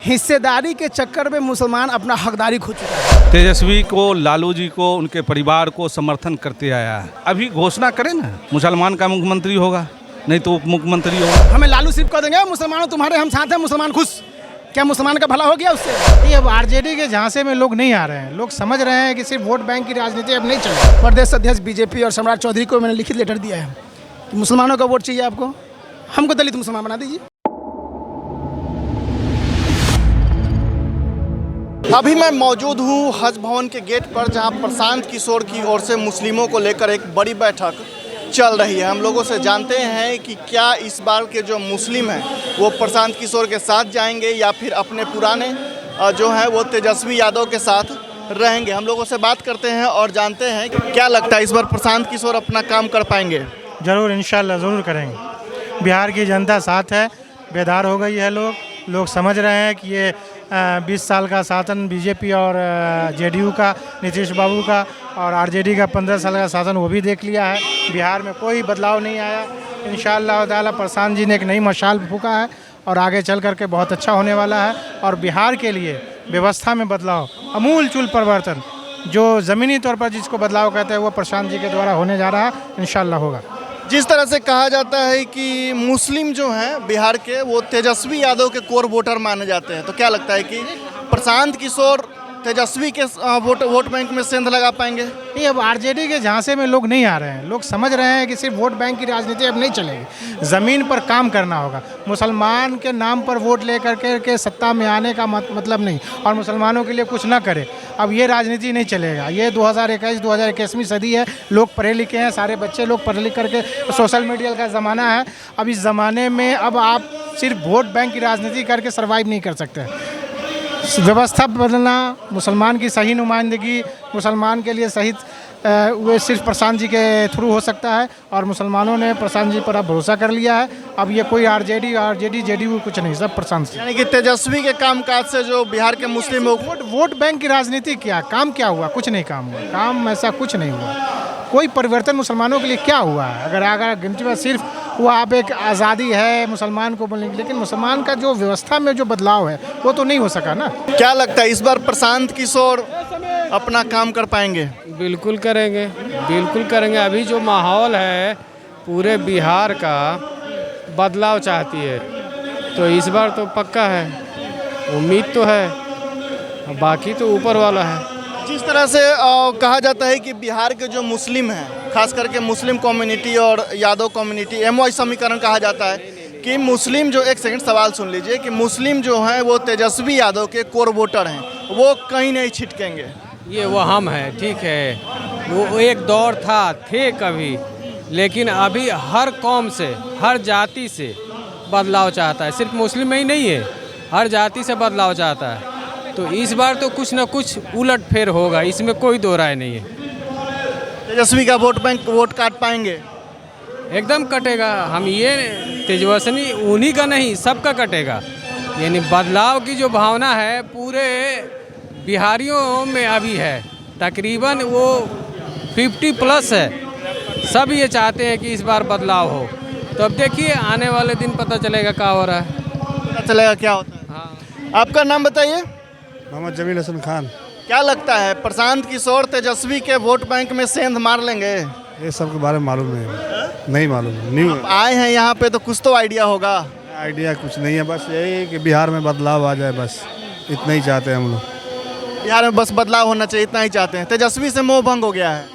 हिस्सेदारी के चक्कर में मुसलमान अपना हकदारी खो चुका है। तेजस्वी को, लालू जी को, उनके परिवार को समर्थन करते आया है। अभी घोषणा करें ना, मुसलमान का मुख्यमंत्री होगा, नहीं तो उप मुख्यमंत्री होगा। हमें लालू सिर्फ कह देंगे मुसलमानों तुम्हारे हम साथ हैं, मुसलमान खुश। क्या मुसलमान का भला हो गया उससे? ये अब आरजेडी के झांसे में लोग नहीं आ रहे हैं। लोग समझ रहे हैं कि सिर्फ वोट बैंक की राजनीति अब नहीं चलेगी। प्रदेश अध्यक्ष बीजेपी और सम्राट चौधरी को मैंने लिखित लेटर दिया है कि मुसलमानों का वोट चाहिए आपको, हमको दलित मुसलमान बना दीजिए। अभी मैं मौजूद हूँ हज भवन के गेट पर, जहाँ प्रशांत किशोर की ओर से मुस्लिमों को लेकर एक बड़ी बैठक चल रही है। हम लोगों से जानते हैं कि क्या इस बार के जो मुस्लिम हैं वो प्रशांत किशोर के साथ जाएंगे या फिर अपने पुराने जो हैं वो तेजस्वी यादव के साथ रहेंगे। हम लोगों से बात करते हैं और जानते हैं कि क्या लगता है इस बार प्रशांत किशोर अपना काम कर पाएंगे। ज़रूर, इंशाल्लाह ज़रूर करेंगे। बिहार की जनता साथ है, बेदार हो गई है। लोग समझ रहे हैं कि ये 20 साल का शासन बीजेपी और जेडीयू का, नीतीश बाबू का, और आरजेडी का 15 साल का शासन वो भी देख लिया है। बिहार में कोई बदलाव नहीं आया। इंशाअल्लाह ताला प्रशांत जी ने एक नई मशाल फूंका है और आगे चल करके बहुत अच्छा होने वाला है। और बिहार के लिए व्यवस्था में बदलाव, अमूलचूल परिवर्तन, जो ज़मीनी तौर पर जिसको बदलाव कहते हैं वो प्रशांत जी के द्वारा होने जा रहा है। इंशाअल्लाह होगा। जिस तरह से कहा जाता है कि मुस्लिम जो हैं बिहार के वो तेजस्वी यादव के कोर वोटर माने जाते हैं, तो क्या लगता है कि प्रशांत किशोर तेजस्वी के वोट बैंक में सेंध लगा पाएंगे? नहीं, अब आरजेडी के झांसे में लोग नहीं आ रहे हैं। लोग समझ रहे हैं कि सिर्फ वोट बैंक की राजनीति अब नहीं चलेगी। ज़मीन पर काम करना होगा। मुसलमान के नाम पर वोट लेकर के सत्ता में आने का मतलब नहीं, और मुसलमानों के लिए कुछ ना करे। अब ये राजनीति नहीं चलेगा। ये 2021वीं सदी है। लोग पढ़े लिखे हैं, सारे बच्चे लोग पढ़ लिख करके, सोशल मीडिया का ज़माना है। अब इस ज़माने में अब आप सिर्फ वोट बैंक की राजनीति करके सर्वाइव नहीं कर सकते। व्यवस्था बदलना, मुसलमान की सही नुमाइंदगी, मुसलमान के लिए सही वो सिर्फ प्रशांत जी के थ्रू हो सकता है। और मुसलमानों ने प्रशांत जी पर अब भरोसा कर लिया है। अब ये कोई आरजेडी जेडीयू कुछ नहीं, सब प्रशांत जी। यानी कि तेजस्वी के कामकाज से जो बिहार के मुस्लिम वोट बैंक की राजनीति काम क्या हुआ? कुछ नहीं काम हुआ। काम ऐसा कुछ नहीं हुआ। कोई परिवर्तन मुसलमानों के लिए क्या हुआ है? अगर गिनती में सिर्फ वो आप एक आज़ादी है मुसलमान को बोलने की, लेकिन मुसलमान का जो व्यवस्था में जो बदलाव है वो तो नहीं हो सका ना। क्या लगता है इस बार प्रशांत किशोर अपना काम कर पाएंगे? बिल्कुल करेंगे, बिल्कुल करेंगे। अभी जो माहौल है पूरे बिहार का बदलाव चाहती है, तो इस बार तो पक्का है, उम्मीद तो है, बाकी तो ऊपर वाला है। जिस तरह से कहा जाता है कि बिहार के जो मुस्लिम हैं, खास करके मुस्लिम कम्युनिटी और यादव कम्युनिटी, एमवाई समीकरण कहा जाता है कि मुस्लिम जो, एक सेकंड सवाल सुन लीजिए, कि मुस्लिम जो हैं वो तेजस्वी यादव के कोर वोटर हैं, वो कहीं नहीं छिटकेंगे। ये वो हम हैं, ठीक है। वो एक दौर थे कभी, लेकिन अभी हर कौम से, हर जाति से बदलाव चाहता है। सिर्फ मुस्लिम में ही नहीं है, हर जाति से बदलाव चाहता है। तो इस बार तो कुछ न कुछ उलट फेर होगा, इसमें कोई दो राय नहीं है। तेजस्वी का वोट बैंक वोट काट पाएंगे? एकदम कटेगा। हम ये तेजस्वी उन्हीं का नहीं, सबका कटेगा। यानी बदलाव की जो भावना है पूरे बिहारियों में अभी है। तकरीबन वो 50+ है। सब ये चाहते हैं कि इस बार बदलाव हो। तो अब देखिए आने वाले दिन पता चलेगा क्या हो रहा है। पता चलेगा क्या होता है। हाँ। आपका नाम बताइए। मोहम्मद जमील हसन खान। क्या लगता है प्रशांत किशोर तेजस्वी के वोट बैंक में सेंध मार लेंगे? ये सब के बारे में मालूम नहीं मालूम। न्यू आए हैं यहाँ पे तो कुछ तो आइडिया होगा। आइडिया कुछ नहीं है, बस यही है कि बिहार में बदलाव आ जाए, बस इतना ही चाहते हैं हम लोग। बिहार में बस बदलाव होना चाहिए, इतना ही चाहते हैं। तेजस्वी से मोह भंग हो गया है।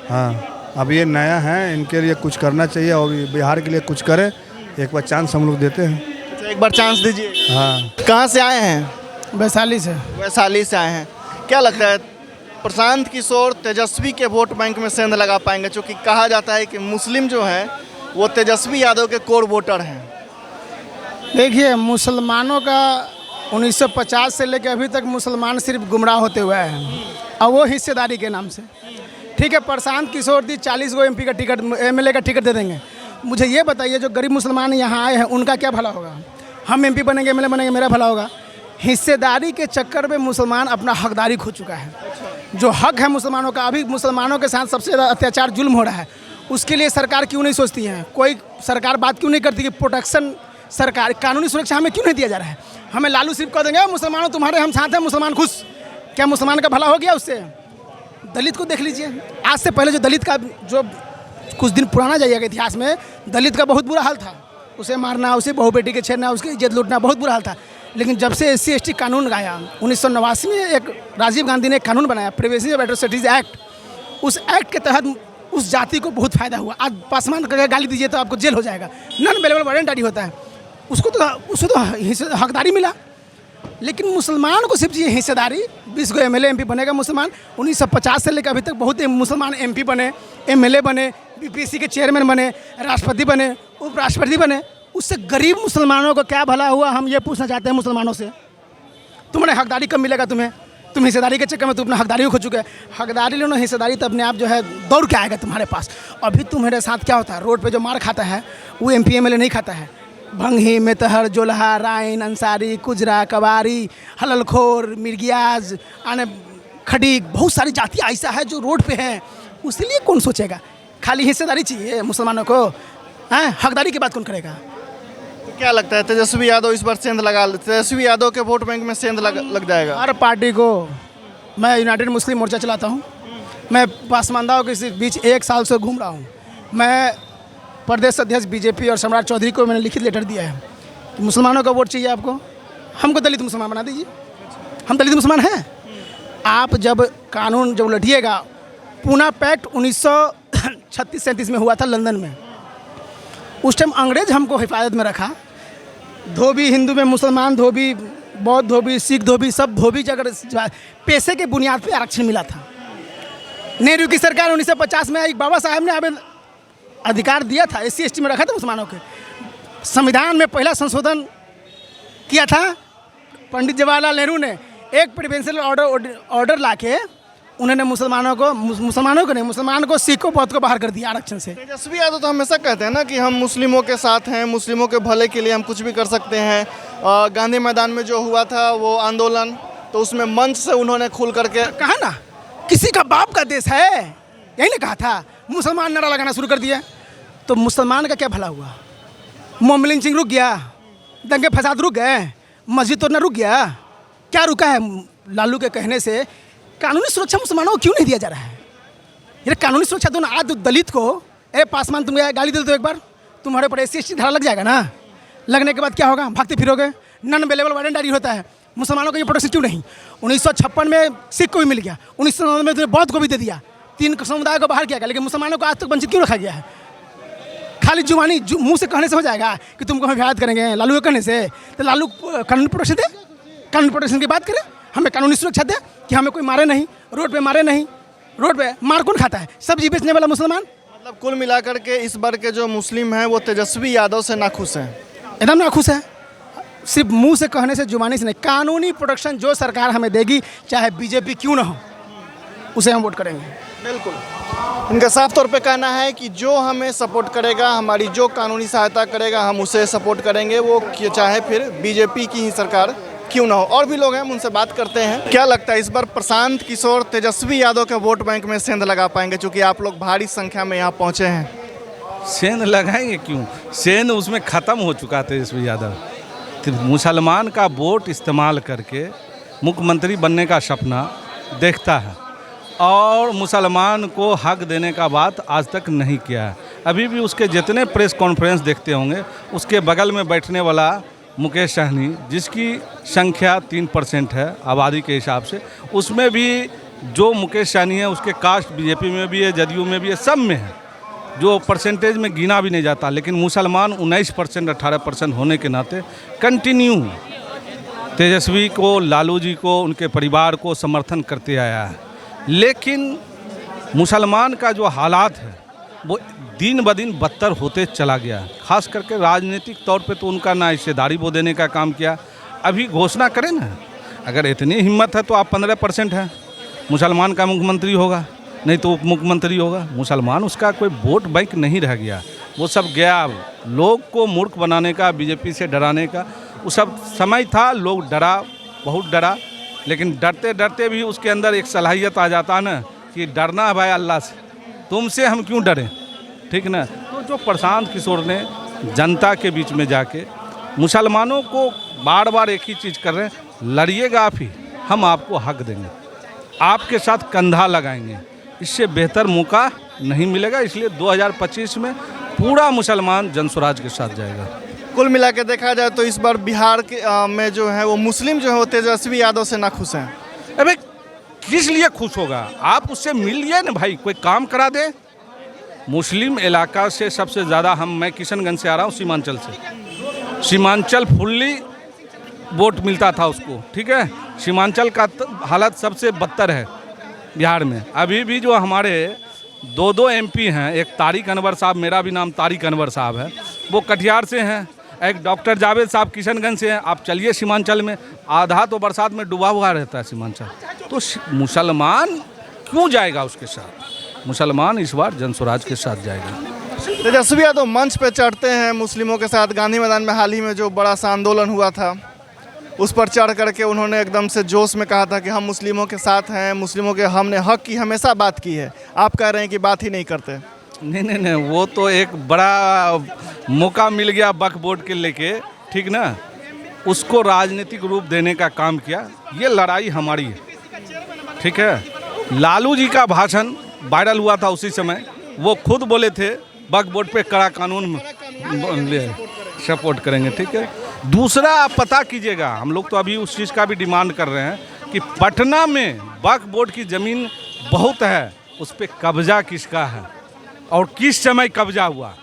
हाँ, अब ये नया है, इनके लिए कुछ करना चाहिए और बिहार के लिए कुछ करे। एक बार चांस हम लोग देते हैं। अच्छा, एक बार चांस दीजिए। हाँ। कहाँ से आए हैं? वैशाली से। वैशाली से आए हैं। क्या लगता है प्रशांत किशोर तेजस्वी के वोट बैंक में सेंध लगा पाएंगे? क्योंकि कहा जाता है कि मुस्लिम जो हैं वो तेजस्वी यादव के कोर वोटर हैं। देखिए, मुसलमानों का 1950 से लेकर अभी तक मुसलमान सिर्फ गुमराह होते हुए हैं, और वो हिस्सेदारी के नाम से। ठीक है, प्रशांत किशोर दी 40 गो MP का टिकट, MLA का टिकट दे देंगे। मुझे ये बताइए, जो गरीब मुसलमान यहाँ आए हैं उनका क्या भला होगा? हम MP बनेंगे, MLA बनेंगे, मेरा भला होगा? हिस्सेदारी के चक्कर में मुसलमान अपना हकदारी खो चुका है। जो हक है मुसलमानों का, अभी मुसलमानों के साथ सबसे ज़्यादा अत्याचार, जुल्म हो रहा है। उसके लिए सरकार क्यों नहीं सोचती है? कोई सरकार बात क्यों नहीं करती कि प्रोटेक्शन, सरकार कानूनी सुरक्षा हमें क्यों नहीं दिया जा रहा है? हमें लालू सिर्फ कह देंगे मुसलमानों तुम्हारे हम साथ हैं, मुसलमान खुश। क्या मुसलमान का भला हो गया उससे? दलित को देख लीजिए, आज से पहले जो दलित का जो कुछ दिन पुराना जाइएगा इतिहास में, दलित का बहुत बुरा हाल था। उसे मारना, उसे बहू बेटी के छेड़ना, उसकी इज्जत लूटना बहुत बुरा हाल था। लेकिन जब से SC/ST कानून आया 1989 में, एक राजीव गांधी ने एक कानून बनाया, प्रिवेंशन ऑफ एट्रोसिटीज एक्ट, उस एक्ट के तहत उस जाति को बहुत फायदा हुआ। आज पासवान का गाली दीजिए तो आपको जेल हो जाएगा, नॉन अवेलेबल वारंट जारी होता है, उसको तो हकदारी मिला। लेकिन मुसलमान को सिर्फ ये हिस्सेदारी, 20 को MLA MP बनेगा मुसलमान। 1950 से लेकर अभी तक बहुत मुसलमान MP बने, MLA बने, BPSC के चेयरमैन बने, राष्ट्रपति बने, उपराष्ट्रपति बने। उससे गरीब मुसलमानों को क्या भला हुआ, हम ये पूछना चाहते हैं मुसलमानों से। तुम्हारे हकदारी कब मिलेगा तुम्हें? तुम हिस्सेदारी के चक्कर में तुम अपना हकदारी को खो चुके हैं। हकदारी लो ना, हिस्सेदारी तो अपने आप जो है दौड़ के आएगा तुम्हारे पास। अभी तुम्हारे साथ क्या होता है, रोड पे जो मार खाता है वो MP MLA नहीं खाता है। भंगी, मेतहर, जोल्हा, राइन, अंसारी, कुजरा, कवारी, हललखोर, मिर्गियाज, आने खडीक, बहुत सारी जाति ऐसा है जो रोड पे है। उसलिए कौन सोचेगा? खाली हिस्सेदारी चाहिए मुसलमानों को, हैं? हकदारी की बात कौन करेगा? तो क्या लगता है तेजस्वी यादव इस बार सेंध लगा, तेजस्वी यादव के वोट बैंक में सेंध लग जाएगा? हर पार्टी को, मैं यूनाइटेड मुस्लिम मोर्चा चलाता हूँ, मैं पासमानदाओं के बीच 1 साल से घूम रहा हूँ। मैं प्रदेश अध्यक्ष BJP और सम्राट चौधरी को मैंने लिखित लेटर दिया है कि मुसलमानों का वोट चाहिए आपको, हमको दलित मुसलमान बना दीजिए। हम दलित मुसलमान हैं। आप जब कानून जब लड़िएगा, पूना पैक्ट 1936-37 में हुआ था लंदन में, उस टाइम अंग्रेज हमको हिफाजत में रखा। धोबी हिंदू में मुसलमान धोबी, बौद्ध धोबी, सिख धोबी, सब धोबी जगह पैसे के बुनियाद पे आरक्षण मिला था। नेहरू की सरकार 1950 में आई, बाबा साहब ने अधिकार दिया था, SC/ST में रखा था मुसलमानों के। संविधान में पहला संशोधन किया था पंडित जवाहरलाल नेहरू ने, एक प्रिवेंशन ऑर्डर लाके उन्होंने मुसलमानों को नहीं, मुसलमान को, सिख को, बौद्ध को बाहर कर दिया आरक्षण से। तेजस्वी यादव तो हमेशा कहते हैं ना कि हम मुस्लिमों के साथ हैं, मुस्लिमों के भले के लिए हम कुछ भी कर सकते हैं। गांधी मैदान में जो हुआ था वो आंदोलन, तो उसमें मंच से उन्होंने खुल करके कहा ना, किसी का बाप का देश है, यही ने कहा था। मुसलमान नारा लगाना शुरू कर दिया, तो मुसलमान का क्या भला हुआ? मोम लिंचिंग रुक गया, दंगे फसाद रुक गए, मस्जिद तोड़ना रुक गया, क्या रुका है? लालू के कहने से कानूनी सुरक्षा मुसलमानों को क्यों नहीं दिया जा रहा है? ये कानूनी सुरक्षा दो ना। आज दलित को, ए पासवान तुम गाली दे दो एक बार, तुम्हारे ऊपर SC/ST धारा लग जाएगा ना। लगने के बाद क्या होगा? भागते फिरोगे, नॉन अवेलेबल वारंट जारी होता है। मुसलमानों को ये प्रोटेक्शन क्यों नहीं? 1956 में सिख को भी मिल गया, 1999 में तुम्हें बौद्ध को भी दे दिया, 3 समुदाय को बाहर किया गया, लेकिन मुसलमानों को आज तक वंचित क्यों रखा गया है? खाली जुबानी मुंह से कहने से हो जाएगा कि तुमको हम हिफाजत करेंगे लालू के कहने से? तो लालू कानूनी प्रोटेक्शन दे, कानूनी प्रोटेक्शन की बात करें, हमें कानूनी सुरक्षा दे कि हमें कोई मारे नहीं, रोड पे मारे नहीं। रोड पे मार कौन खाता है? सब्जी बेचने वाला मुसलमान। मतलब कुल मिलाकर के इस बार के जो मुस्लिम हैं वो तेजस्वी यादव से नाखुश हैं, एकदम नाखुश है। सिर्फ मुंह से कहने से, जुबानी से नहीं। कानूनी प्रोटेक्शन जो सरकार हमें देगी, चाहे BJP क्यों ना हो, उसे हम वोट करेंगे। बिल्कुल। इनका साफ तौर पे कहना है कि जो हमें सपोर्ट करेगा, हमारी जो कानूनी सहायता करेगा, हम उसे सपोर्ट करेंगे, वो चाहे फिर BJP की ही सरकार क्यों ना हो। और भी लोग हैं, हम उनसे बात करते हैं। क्या लगता है इस बार प्रशांत किशोर तेजस्वी यादव के वोट बैंक में सेंध लगा पाएंगे, चूँकि आप लोग भारी संख्या में यहाँ पहुँचे हैं? सेंध लगाएंगे क्यों? सेंध उसमें ख़त्म हो चुका तेजस्वी यादव। तो मुसलमान का वोट इस्तेमाल करके मुख्यमंत्री बनने का सपना देखता है और मुसलमान को हक देने का बात आज तक नहीं किया है। अभी भी उसके जितने प्रेस कॉन्फ्रेंस देखते होंगे, उसके बगल में बैठने वाला मुकेश सहनी, जिसकी संख्या 3% है आबादी के हिसाब से, उसमें भी जो मुकेश सहनी है उसके कास्ट BJP में भी है, जदयू में भी है, सब में है, जो परसेंटेज में गिना भी नहीं जाता। लेकिन मुसलमान 19% 18% होने के नाते कंटिन्यू तेजस्वी को, लालू जी को, उनके परिवार को समर्थन करते आया है। लेकिन मुसलमान का जो हालात है वो दिन ब दिन बदतर होते चला गया। खास करके राजनीतिक तौर पे तो उनका ना हिस्सेदारी वो देने का काम किया। अभी घोषणा करें ना, अगर इतनी हिम्मत है तो आप 15% है, मुसलमान का मुख्यमंत्री होगा, नहीं तो उप मुख्यमंत्री होगा। मुसलमान उसका कोई वोट बैंक नहीं रह गया, वो सब गया लोग को मूर्ख बनाने का, BJP से डराने का। वो सब समय था, लोग डरा, बहुत डरा, लेकिन डरते डरते भी उसके अंदर एक सलाहियत आ जाता है ना कि डरना है भाई अल्लाह से, तुमसे हम क्यों डरें, ठीक ना। तो जो प्रशांत किशोर ने जनता के बीच में जाके मुसलमानों को बार बार एक ही चीज़ कर रहे हैं, लड़िएगा आप ही, हम आपको हक देंगे, आपके साथ कंधा लगाएंगे, इससे बेहतर मौका नहीं मिलेगा। इसलिए 2025 में पूरा मुसलमान जनसुराज के साथ जाएगा। कुल मिला के देखा जाए तो इस बार बिहार के में जो है वो मुस्लिम जो है वो तेजस्वी यादव से ना खुश हैं। अबे किस लिए खुश होगा? आप उससे मिलिए ना भाई, कोई काम करा दे। मुस्लिम इलाका से सबसे ज़्यादा मैं किशनगंज से आ रहा हूँ, सीमांचल से। सीमांचल फुल्ली वोट मिलता था उसको, ठीक है। सीमांचल का हालत सबसे बदतर है बिहार में। अभी भी जो हमारे दो एमपी हैं, एक तारिक अनवर साहब, मेरा भी नाम तारिक अनवर साहब है, वो कटिहार से हैं। एक डॉक्टर जावेद साहब किशनगंज से हैं। आप चलिए सीमांचल में, आधा तो बरसात में डूबा हुआ रहता है सीमांचल। तो मुसलमान क्यों जाएगा उसके साथ? मुसलमान इस बार जनसुराज के साथ जाएगा। तेजस्वी यादव मंच पे चढ़ते हैं मुस्लिमों के साथ। गांधी मैदान में हाल ही में जो बड़ा सा आंदोलन हुआ था, उस पर चढ़ करके उन्होंने एकदम से जोश में कहा था कि हम मुस्लिमों के साथ हैं, मुस्लिमों के हमने हक की हमेशा बात की है। आप कह रहे हैं कि बात ही नहीं करते। नहीं, वो तो एक बड़ा मौका मिल गया वक्फ बोर्ड के लेके, ठीक ना, उसको राजनीतिक रूप देने का काम किया। ये लड़ाई हमारी है, ठीक है। लालू जी का भाषण वायरल हुआ था उसी समय, वो खुद बोले थे वक्फ बोर्ड पे कड़ा कानून सपोर्ट करेंगे, ठीक है। दूसरा आप पता कीजिएगा, हम लोग तो अभी उस चीज़ का भी डिमांड कर रहे हैं कि पटना में वक्फ बोर्ड की ज़मीन बहुत है, उस पर कब्जा किसका है और किस समय कब्जा हुआ,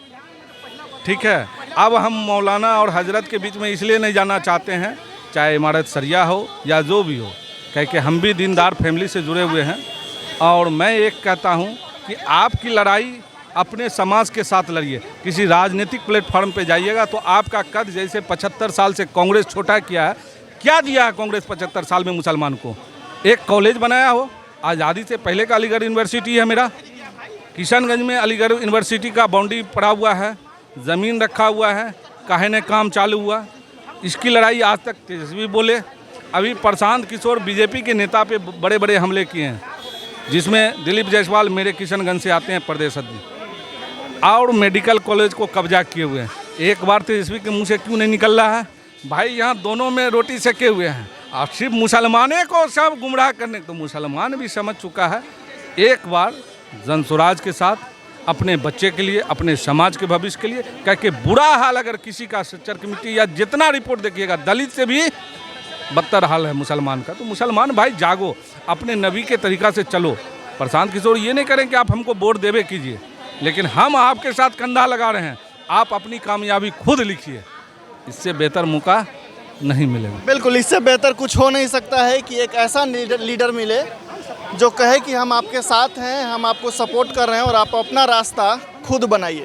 ठीक है। अब हम मौलाना और हजरत के बीच में इसलिए नहीं जाना चाहते हैं, चाहे इमारत सरिया हो या जो भी हो, क्योंकि हम भी दीनदार फैमिली से जुड़े हुए हैं। और मैं एक कहता हूं कि आपकी लड़ाई अपने समाज के साथ लड़िए। किसी राजनीतिक प्लेटफॉर्म पे जाइएगा तो आपका कद, जैसे 75 साल से कांग्रेस छोटा किया है, क्या दिया है कांग्रेस 75 साल में मुसलमान को? एक कॉलेज बनाया हो, आज़ादी से पहले का अलीगढ़ यूनिवर्सिटी है मेरा, किशनगंज में अलीगढ़ यूनिवर्सिटी का बाउंड्री पड़ा हुआ है, ज़मीन रखा हुआ है, काहे ने काम चालू हुआ। इसकी लड़ाई आज तक तेजस्वी बोले। अभी प्रशांत किशोर बीजेपी के नेता पे बड़े बड़े हमले किए हैं, जिसमें दिलीप जायसवाल मेरे किशनगंज से आते हैं प्रदेश अध्यक्ष, और मेडिकल कॉलेज को कब्जा किए हुए हैं। एक बार तेजस्वी के मुंह से क्यों नहीं निकल रहा है? भाई यहाँ दोनों में रोटी सेके हुए हैं, और सिर्फ मुसलमाने को सब गुमराह करने, तो मुसलमान भी समझ चुका है। एक बार जनसुराज के साथ, अपने बच्चे के लिए, अपने समाज के भविष्य के लिए, क्योंकि बुरा हाल अगर किसी का चरक मिट्टी या जितना रिपोर्ट देखिएगा, दलित से भी बदतर हाल है मुसलमान का। तो मुसलमान भाई जागो, अपने नबी के तरीक़ा से चलो। प्रशांत किशोर ये नहीं करें कि आप हमको वोट देवे कीजिए, लेकिन हम आपके साथ कंधा लगा रहे हैं, आप अपनी कामयाबी खुद लिखिए। इससे बेहतर मौका नहीं मिलेगा। बिल्कुल, इससे बेहतर कुछ हो नहीं सकता है कि एक ऐसा लीडर मिले जो कहे कि हम आपके साथ हैं, हम आपको सपोर्ट कर रहे हैं और आप अपना रास्ता खुद बनाइए।